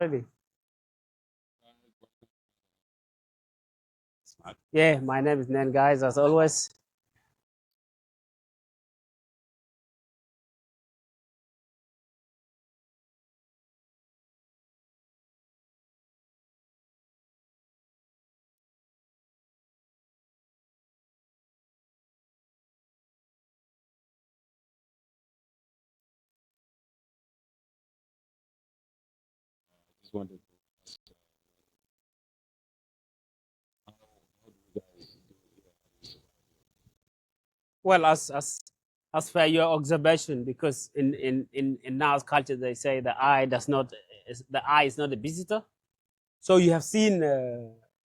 Ready? Yeah, my name is Nen, guys, as always. Just wanted to ask, how do you guys do here? Well, as per your observation, because in Na's culture they say the eye is not a visitor. So you have seen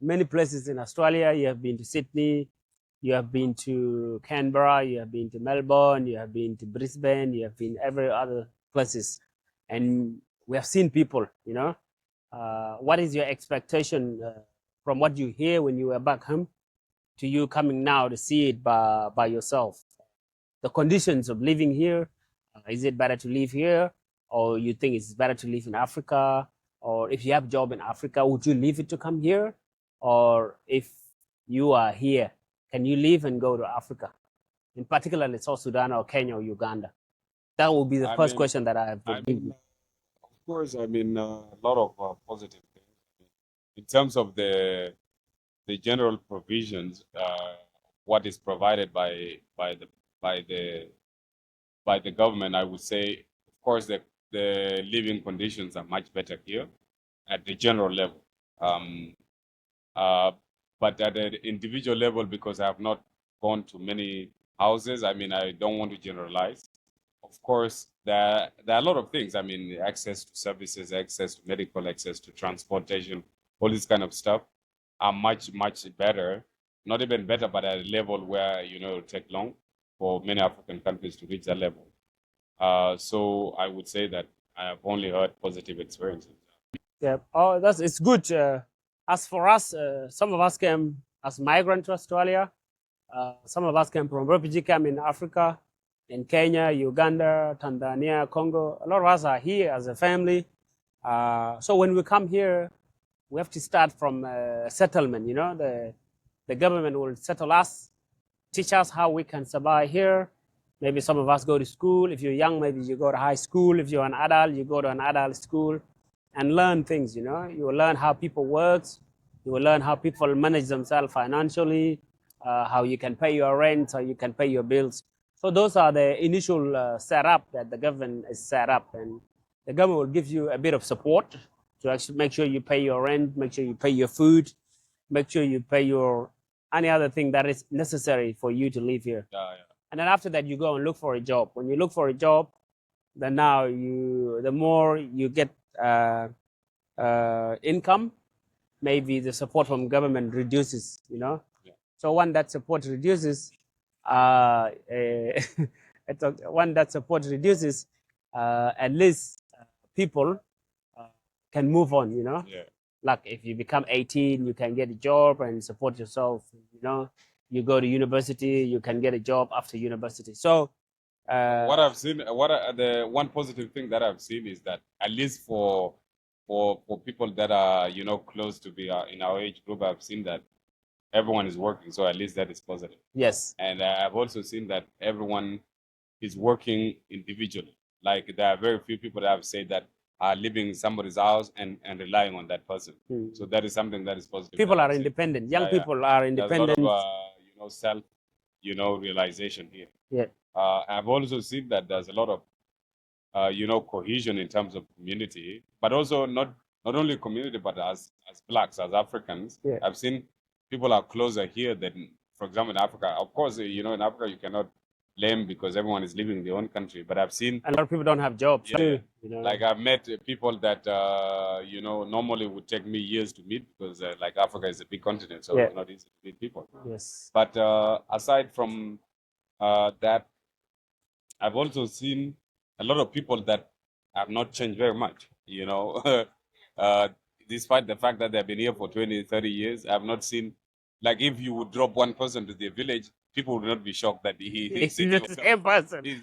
many places in Australia. You have been to Sydney, you have been to Canberra, you have been to Melbourne, you have been to Brisbane, you have been every other places, and we have seen people. What is your expectation from what you hear when you were back home to you coming now to see it by yourself? The conditions of living here, is it better to live here, or you think it's better to live in Africa? Or if you have a job in Africa, would you leave it to come here? Or if you are here, can you leave and go to Africa, in particularly South Sudan or Kenya or Uganda? That will be the I first mean, question that I have to I give mean, you. of course, a lot of positive things. In terms of the general provisions, what is provided by the by the government, I would say, of course, the living conditions are much better here at the general level. Um, uh, but at an individual level, because I have not gone to many houses, I don't want to generalize. Of course, there are a lot of things. I mean, access to services, access to medical, access to transportation, all this kind of stuff are much better. Not even better, but at a level where it'll take long for many African countries to reach that level. So I would say that I have only heard positive experiences. Yeah. Oh, it's good. As for us, some of us came as migrants to Australia. Some of us came from refugee camp in Africa, in Kenya, Uganda, Tanzania, Congo. A lot of us are here as a family. So when we come here, we have to start from settlement. The government will settle us, teach us how we can survive here. Maybe some of us go to school. If you're young, maybe you go to high school. If you're an adult, you go to an adult school and learn things. You will learn how people work. You will learn how people manage themselves financially, how you can pay your rent, how you can pay your bills. So those are the initial setup that the government is set up, and the government will give you a bit of support to actually make sure you pay your rent, make sure you pay your food, make sure you pay your any other thing that is necessary for you to live here. Yeah, yeah. And then after that, you go and look for a job. When you look for a job, then now the more you get income, maybe the support from government reduces. Yeah. So when that support reduces, uh, when that support reduces, at least people uh, can move on. Yeah. Like if you become 18, you can get a job and support yourself. You go to university, you can get a job after university. So What I've seen, the one positive thing that I've seen is that at least for people that are close to be in our age group, I've seen that everyone is working, so at least that is positive. yes, And I've also seen that everyone is working individually. Like there are very few people that have said that are living in somebody's house and relying on that person. So that is something that is positive. people that I've are seen. independent. Young Yeah, yeah. people are There's a lot of independent. self realization here. Yeah. I've also seen that there's a lot of cohesion in terms of community, but also not only community, but as blacks, as Africans, Yeah. I've seen people are closer here than, for example, in Africa. Of course, in Africa you cannot blame because everyone is living in their own country. But I've seen A lot of people don't have jobs too. like I've met people that normally would take me years to meet because like Africa is a big continent, so Yeah. it's not easy to meet people. Yes. But aside from that, I've also seen a lot of people that have not changed very much, uh, despite the fact that they've been here for 20, 30 years. I've not seen, like, if you would drop one person to the village, people would not be shocked that he's in It's your the same person. He's-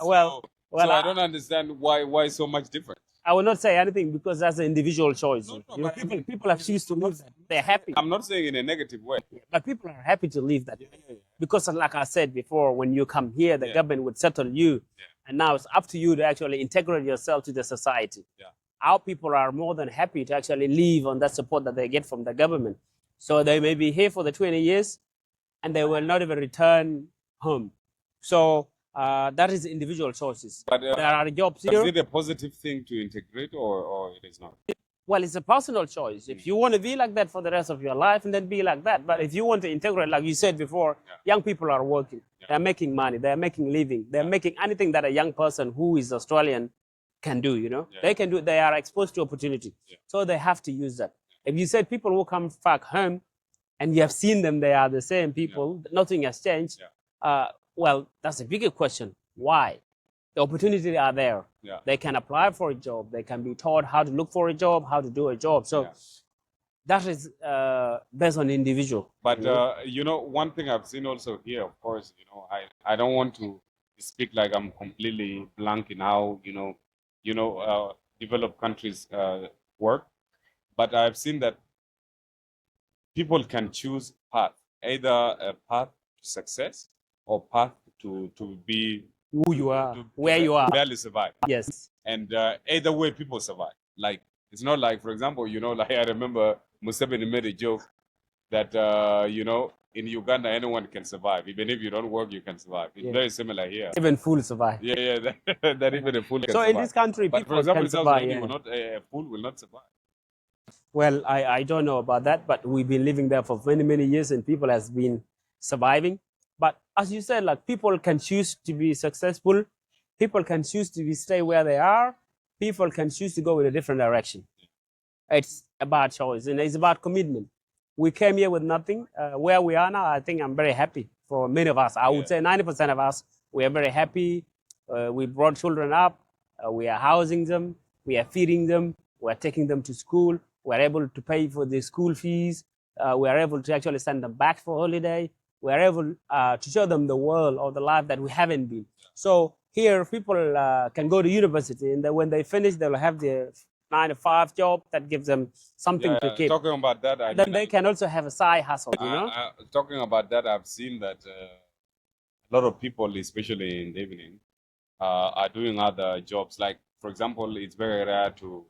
Well, so I don't understand why so much difference. I will not say anything because that's an individual choice. No, You know, but I mean, people have choose to live that. They're happy. I'm not saying in a negative way. But people are happy to live that Yeah, way. yeah, yeah. Because like I said before, when you come here, the Yeah. government would settle you. Yeah. And now it's up to you to actually integrate yourself to the society. Yeah. Our people are more than happy to actually live on that support that they get from the government. So they may be here for the 20 years and they will not even return home. So that is individual choices. But There are jobs is here. it a positive thing to integrate or it is not? Well, it's a personal choice. If you want to be like that for the rest of your life, and then be like that. But if you want to integrate, like you said before, young people are working. They're making money. They're making living. They're making anything that a young person who is Australian can do, you know. They can do. They are exposed to opportunity. So they have to use that. If you said people who come back home and you have seen them, they are the same people, nothing has changed. Well, that's a bigger question. Why? The opportunities are there. Yeah. They can apply for a job. They can be taught how to look for a job, how to do a job. So that is based on individual. But you know, one thing I've seen also here, of course, you know, I don't want to speak like I'm completely blank in how developed countries work, but I've seen that people can choose path, either a path to success or path to be Who you are, to where you are. barely survive. Yes. And either way, people survive. Like, it's not like, for example, you know, like I remember Museveni made a joke that, you know, in Uganda, anyone can survive. Even if you don't work, you can survive. It's very similar here. Even fools survive. Yeah, that even a fool can So survive. in this country, But people for example, can in South survive. Sudan, a fool will not survive. Well, I don't know about that, but we've been living there for many, many years and people has been surviving. But as you said, like people can choose to be successful. People can choose to stay where they are. People can choose to go in a different direction. It's about choice and it's about commitment. We came here with nothing. Where we are now, I think I'm very happy for many of us. I would say 90% of us, we are very happy. We brought children up. We are housing them. We are feeding them. We are taking them to school. We are able to pay for the school fees. We are able to actually send them back for holiday. We are able to show them the world or the life that we haven't been. So here, people can go to university, and then when they finish, they'll have the 9-to-5 job that gives them something to keep. Talking about that, Then they can also have a side hustle, you know? Talking about that, I've seen that a lot of people, especially in the evening, are doing other jobs. Like, for example, it's very rare to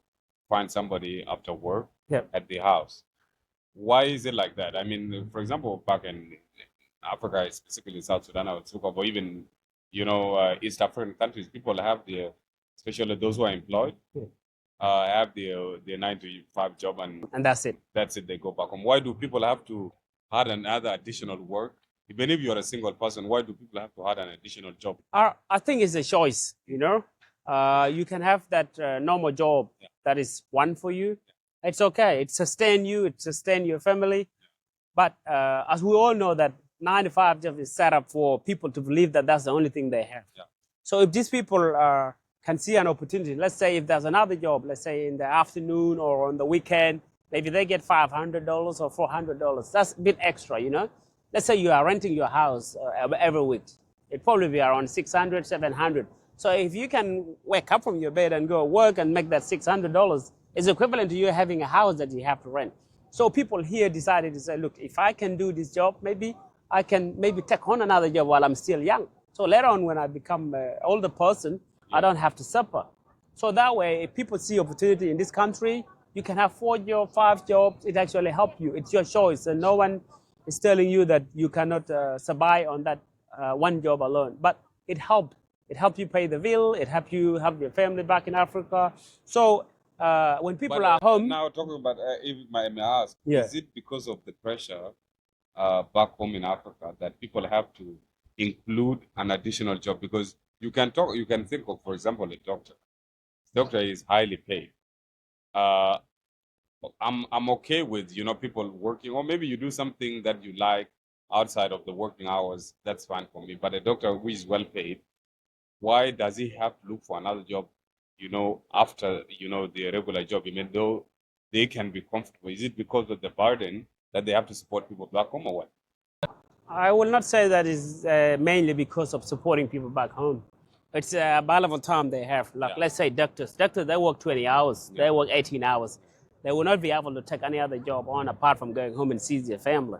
find somebody after work at the house. Why is it like that? I mean, for example, back in Africa, specifically South Sudan, I would talk about even, you know, East African countries, people have their, especially those who are employed, have their 9-to-5 job and that's it. That's it, they go back home. Why do people have to add another additional work? Even if you're a single person, why do people have to add an additional job? I think it's a choice, you know? You can have that normal job that is one for you. It's okay. It sustains you. It sustains your family. But as we all know that 9-to-5 job is set up for people to believe that that's the only thing they have. So if these people can see an opportunity, let's say if there's another job, let's say in the afternoon or on the weekend, maybe they get $500 or $400. That's a bit extra, you know? Let's say you are renting your house every week. It'd probably be around $600, $700. So if you can wake up from your bed and go work and make that $600, it's equivalent to you having a house that you have to rent. So people here decided to say, look, if I can do this job, maybe I can take on another job while I'm still young. So later on, when I become an older person, I don't have to suffer. So that way, if people see opportunity in this country, you can have 4 jobs, 5 jobs. It actually helps you. It's your choice. And no one is telling you that you cannot survive on that one job alone. But it helps. It helps you pay the bill. It helps you have your family back in Africa. So when people are home. Now talking about, if I may ask, is it because of the pressure back home in Africa that people have to include an additional job? Because you can think of, for example, a doctor. Doctor is highly paid. I'm okay with, you know, people working, or maybe you do something that you like outside of the working hours. That's fine for me. But a doctor who is well paid, why does he have to look for another job, you know, after, you know, the regular job, even though they can be comfortable? Is it because of the burden that they have to support people back home, or what? I will not say that is mainly because of supporting people back home. It's a available time they have. Like, Yeah. let's say doctors. Doctors, they work 20 hours. Yeah. They work 18 hours. They will not be able to take any other job on apart from going home and see their family.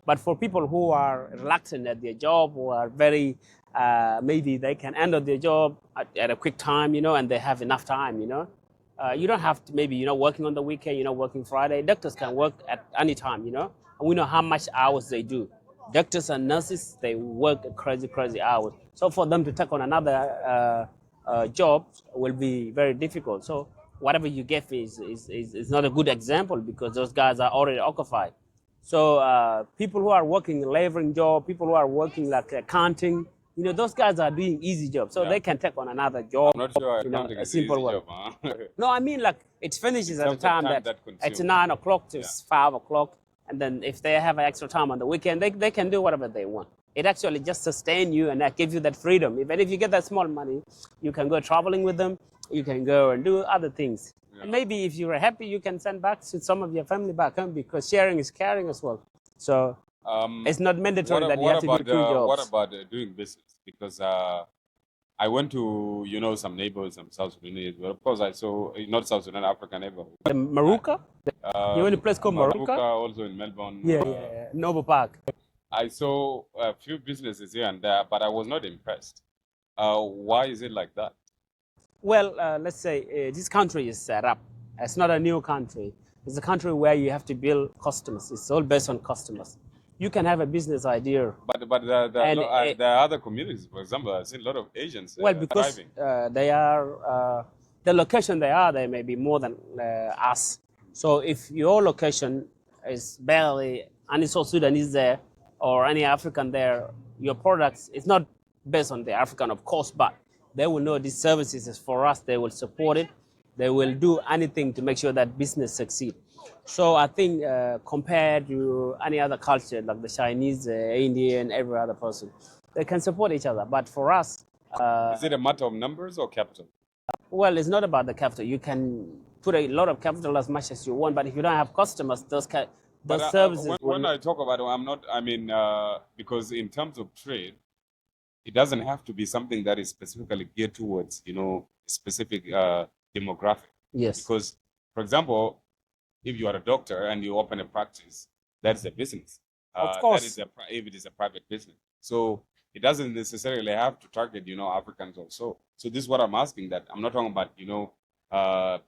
But for people who are reluctant at their job, who are very, maybe they can handle their job at a quick time, and they have enough time, you don't have to, maybe, working on the weekend, working Friday. Doctors can work at any time, and we know how much hours they do. Doctors and nurses, they work crazy, crazy hours. So for them to take on another job will be very difficult. So whatever you give is not a good example because those guys are already occupied. So people who are working laboring job, people who are working like accounting, those guys are doing easy jobs. So Yeah. they can take on another job. I'm not sure accounting a is an simple easy one. job, huh? No, I mean like it finishes at a terms of time time that that it's consumes. 9 o'clock to Yeah. 5 o'clock, and then if they have extra time on the weekend, they can do whatever they want. It actually just sustain you and that gives you that freedom. Even if you get that small money, you can go traveling with them. You can go and do other things. Yeah. And maybe if you're happy, you can send back to some of your family back home because sharing is caring as well. So it's not mandatory that you have to do 2 jobs. What about doing business? Because I went to some neighbors, some South Sudanese. Well, of course, I saw not South Sudan, African neighborhood. The Maruka? You went to a place called Maruka? Also in Melbourne. Yeah. Noble Park. I saw a few businesses here and there, but I was not impressed. Why is it like that? Well, let's say this country is set up. It's not a new country. It's a country where you have to build customers. It's all based on customers. You can have a business idea. But And, there are other communities. For example, I've seen a lot of Asians Well, because thriving. they are, the location they are, they may be more than us. So if your location is barely any South Sudanese there or any African there, your products is not based on the African, of course, but they will know these services is for us. They will support it. They will do anything to make sure that business succeed. So I think compared to any other culture, like the Chinese, Indian, every other person, they can support each other. But for us, Is it a matter of numbers or capital? well, it's not about the capital. You can put a lot of capital as much as you want, but if you don't have customers, those But services when will. I talk about it, I'm not. I mean, because in terms of trade, it doesn't have to be something that is specifically geared towards specific demographic. Yes. Because, for example, if you are a doctor and you open a practice, that's a business. Of course. If it is a private business, so it doesn't necessarily have to target Africans also. So this is what I'm asking. That I'm not talking about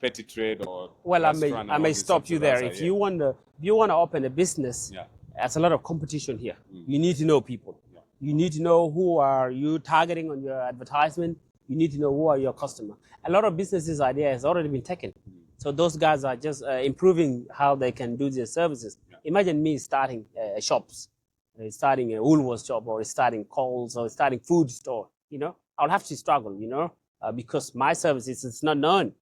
petty trade or Well, restaurant and I all may these stop sorts you of there. outside, If yeah. you want to open a business, Yeah. there's a lot of competition here. Mm. You need to know people. Yeah. You need to know who are you targeting on your advertisement. You need to know who are your customer. A lot of businesses idea has already been taken. So those guys are just improving how they can do their services. Yeah. Imagine me starting shops, starting a Woolworths shop or starting Coles or starting food store. I'll have to struggle, because my services is not known.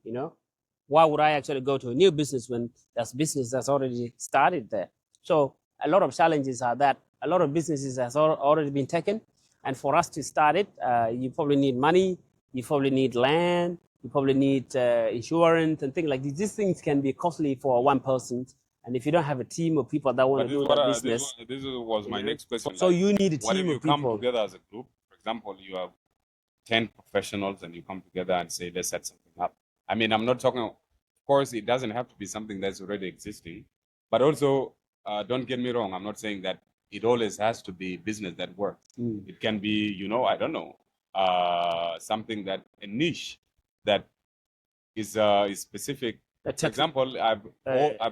Why would I actually go to a new business when there's business that's already started there? So a lot of challenges are that a lot of businesses has already been taken, and for us to start it, you probably need money, you probably need land, you probably need insurance and things like this. These things can be costly for one person, and if you don't have a team of people that want But to do that business, this was my next question. so like, you need a what if team you of come people. together as a group? For example, you have 10 professionals and you come together and say, let's set something up. I mean, I'm not talking, of course, it doesn't have to be something that's already existing, but also, don't get me wrong, I'm not saying that it always has to be business that works. Mm. It can be, I don't know, something that, a niche that is specific. For example, I've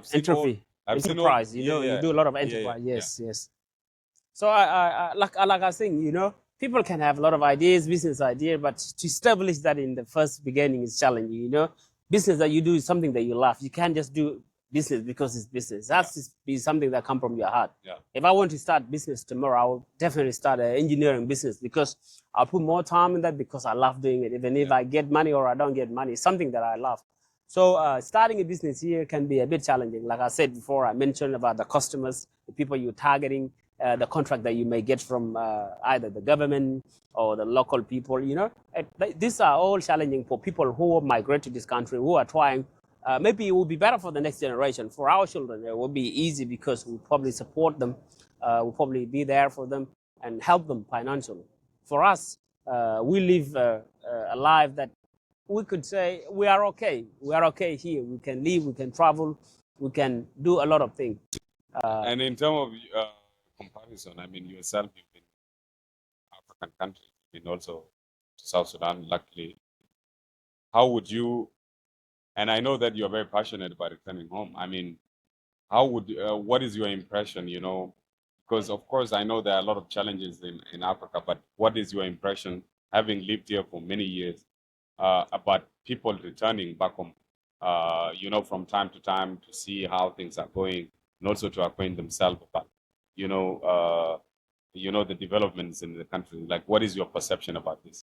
seen all, Entropy. I've seen all, Enterprise, yeah, you yeah, do a lot of yeah, enterprise. yeah. Yes. So like I was saying, people can have a lot of ideas, business idea, but to establish that in the first beginning is challenging. Business that you do is something that you love. You can't just do business because it's business. It has to be something that comes from your heart. Yeah. If I want to start business tomorrow, I will definitely start an engineering business because I'll put more time in that because I love doing it. Even if I get money or I don't get money, it's something that I love. So starting a business here can be a bit challenging. Like I said before, I mentioned about the customers, the people you're targeting, the contract that you may get from either the government or the local people. These are all challenging for people who migrate to this country, who are trying. Maybe it will be better for the next generation. For our children, it will be easy because we'll probably support them. We'll probably be there for them and help them financially. For us, we live a life that we could say we are okay. We are okay here. We can live, we can travel, we can do a lot of things. And in terms of comparison, I mean, yourself, you've been African country, you've been also to South Sudan, luckily. How would you, and I know that you're very passionate about returning home. I mean, how would, what is your impression, you know, because of course I know there are a lot of challenges in Africa, but what is your impression, having lived here for many years, about people returning back home, you know, from time to time to see how things are going and also to acquaint themselves about, you know, the developments in the country. Like, what is your perception about this?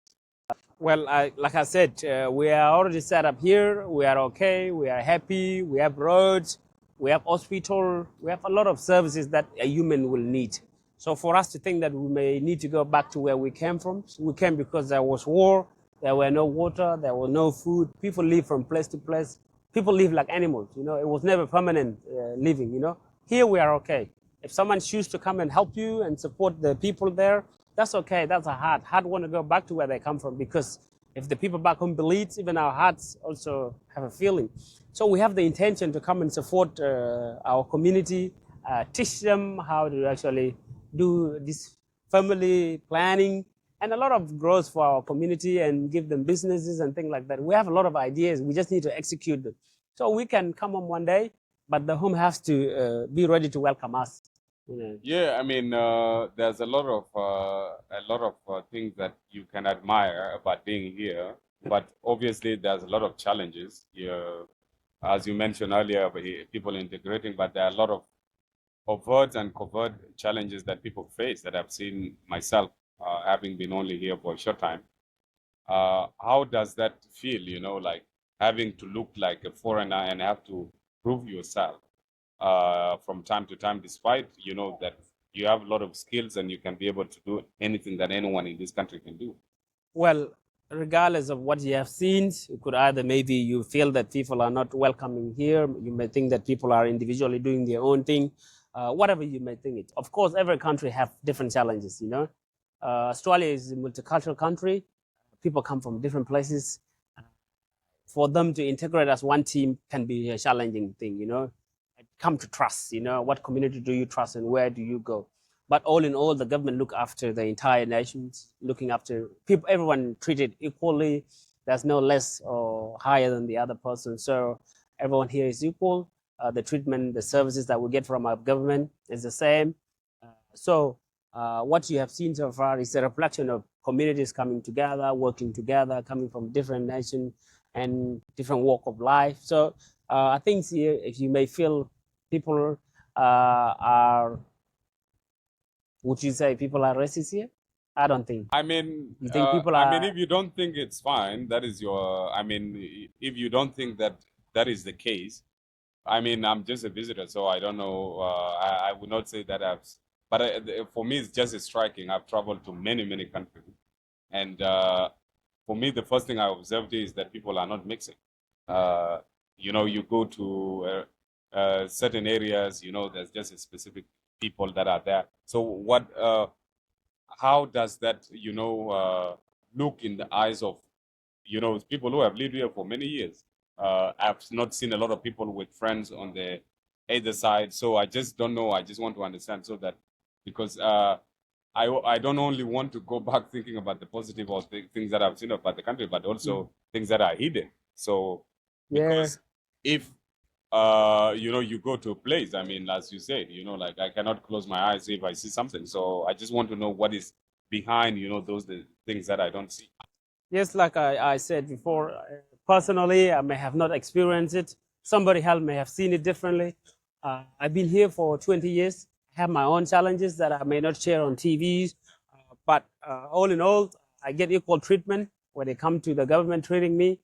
Well, like I said, we are already set up here. We are okay. We are happy. We have roads. We have hospital. We have a lot of services that a human will need. So for us to think that we may need to go back to where we came from, we came because there was war. There were no water. There was no food. People live from place to place. People live like animals. You know, it was never permanent living. You know, here we are okay. If someone chooses to come and help you and support the people there, that's okay. That's a heart. Heart want to go back to where they come from, because if the people back home bleed, even our hearts also have a feeling. So we have the intention to come and support our community, teach them how to actually do this family planning and a lot of growth for our community, and give them businesses and things like that. We have a lot of ideas. We just need to execute them. So we can come home one day, but the home has to be ready to welcome us. You know. Yeah, I mean, there's a lot of things that you can admire about being here, but obviously there's a lot of challenges. Yeah, as you mentioned earlier, about people integrating, but there are a lot of overt and covert challenges that people face that I've seen myself, having been only here for a short time. How does that feel? You know, like having to look like a foreigner and have to prove yourself from time to time, despite you know that you have a lot of skills and you can be able to do anything that anyone in this country can do. Well, regardless of what you have seen, you could either maybe you feel that people are not welcoming here. You may think that people are individually doing their own thing. Whatever you may think it. Of course, every country have different challenges. You know, Australia is a multicultural country. People come from different places. For them to integrate as one team can be a challenging thing. You know, come to trust. You know, what community do you trust and where do you go? But all in all, the government look after the entire nations, looking after people, everyone treated equally. There's no less or higher than the other person. So everyone here is equal. The treatment, the services that we get from our government is the same. So what you have seen so far is a reflection of communities coming together, working together, coming from different nations and different walk of life. So I think here, if you may feel people are, would you say people are racist here? I don't think. I mean, You think people I mean, are? if you don't think it's fine, that is your. I mean, if you don't think that that is the case, I mean, I'm just a visitor, so I don't know. I would not say that I've. But for me, it's just striking. I've traveled to many, many countries, and for me, the first thing I observed is that people are not mixing. Uh, you know, you go to certain areas, you know, there's just a specific people that are there. So what? How does that, you know, look in the eyes of, you know, people who have lived here for many years? I've not seen a lot of people with friends on the either side, so I just don't know. I just want to understand so that because I don't only want to go back thinking about the positive or things that I've seen about the country, but also things that are hidden. So Yeah. because if you know, you go to a place, I mean, as you said, you know, like I cannot close my eyes if I see something. So I just want to know what is behind, you know, those the things that I don't see. Yes, like I said before, personally, I may have not experienced it. Somebody else may have seen it differently. I've been here for 20 years. I have my own challenges that I may not share on TVs. But all in all, I get equal treatment when they come to the government treating me.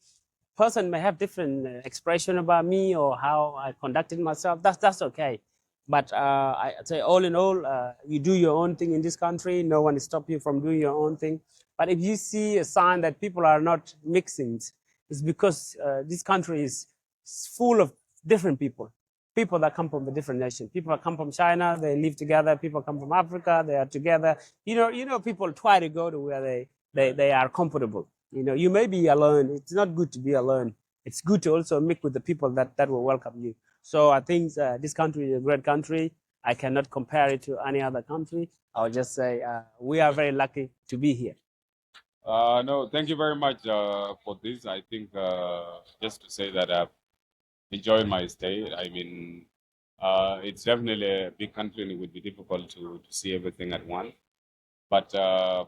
Person may have different expression about me or how I conducted myself. That's okay. But I say all in all, you do your own thing in this country. No one is stopping you from doing your own thing. But if you see a sign that people are not mixing, it's because this country is full of different people. People that come from a different nation. People that come from China, they live together. People come from Africa, they are together. You know, people try to go to where they are comfortable. You may be alone. It's not good to be alone. It's good to also mix with the people that will welcome you. So I think this country is a great country. I cannot compare it to any other country. I'll just say we are very lucky to be here. No, thank you very much for this. I think just to say that I've enjoyed my stay. I mean, it's definitely a big country and it would be difficult to see everything at once. But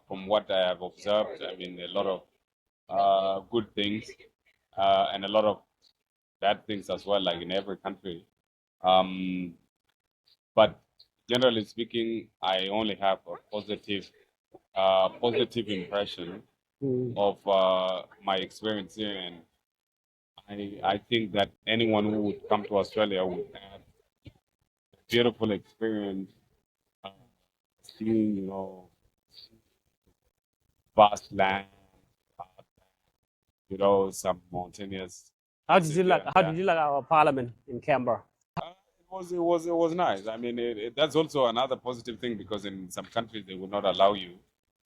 from what I have observed, I mean, a lot of good things and a lot of bad things as well, like in every country. But generally speaking, I only have a positive impression of my experience here, and I think that anyone who would come to Australia would have a beautiful experience, uh, seeing vast land, some mountainous. How did you like our parliament in Canberra? It was nice. I mean, that's also another positive thing because in some countries they will not allow you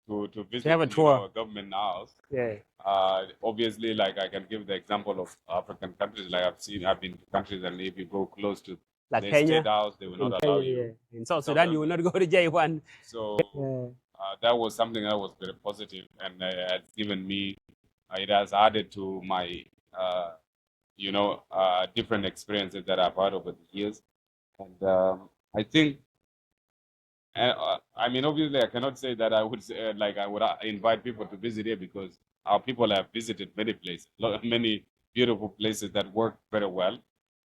to visit have a tour. a government house. Yeah. Obviously, like I can give the example of African countries. Like I've been to countries, and if you go close to Like the Kenya, state house, they will in not allow Kenya, you. yeah. In South Sudan, you will not go to J1. So Yeah. that was something that was very positive, and has given me. It has added to my, different experiences that I've had over the years, and I think. I mean, obviously, I cannot say that I would say, I would invite people to visit here because our people have visited many places, many beautiful places that work very well,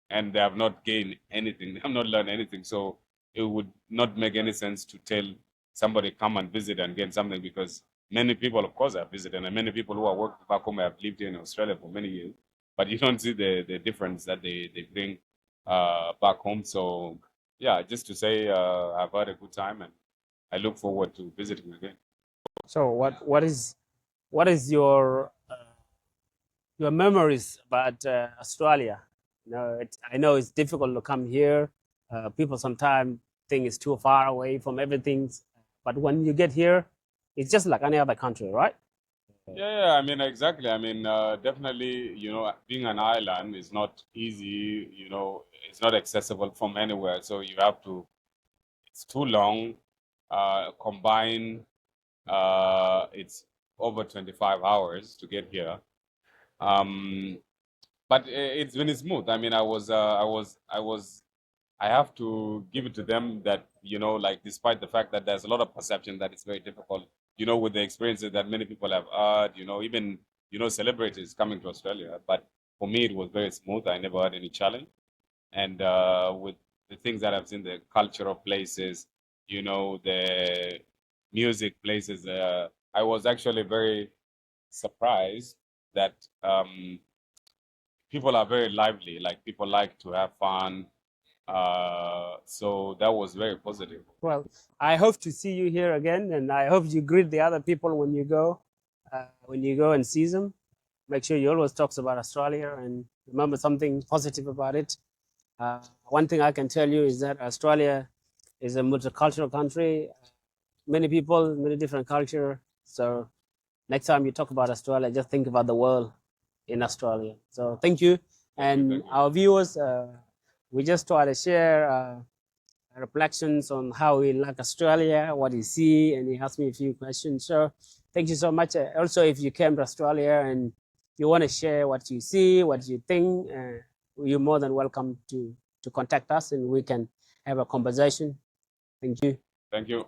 and they have not gained anything. They have not learned anything. So it would not make any sense to tell somebody come and visit and gain something because many people, of course, have visited, and many people who are working back home have lived here in Australia for many years, but you don't see the difference that they bring back home. So yeah, just to say I've had a good time and I look forward to visiting again. So what is your memories about Australia? I know it's difficult to come here. People sometimes think it's too far away from everything, but when you get here, it's just like any other country, right? Yeah, I mean, exactly. I mean, definitely, being an island is not easy, it's not accessible from anywhere. So you have to, it's too long, combine, it's over 25 hours to get here. But it's been smooth. I mean, I have to give it to them that, like, despite the fact that there's a lot of perception that it's very difficult, with the experiences that many people have had, even, celebrities coming to Australia. But for me, it was very smooth. I never had any challenge. And with the things that I've seen, the cultural places, the music places, I was actually very surprised that people are very lively. Like people like to have fun. So that was very positive. Well, I hope to see you here again, and I hope you greet the other people when you go and see them. Make sure you always talks about Australia and remember something positive about it. One thing I can tell you is that Australia is a multicultural country, many people, many different culture. So next time you talk about Australia, just think about the world in Australia. So thank you. And our viewers, we just try to share reflections on how we like Australia, what you see, and he asked me a few questions. So thank you so much. Also, if you came to Australia and you want to share what you see, what you think, you're more than welcome to contact us and we can have a conversation. Thank you. Thank you.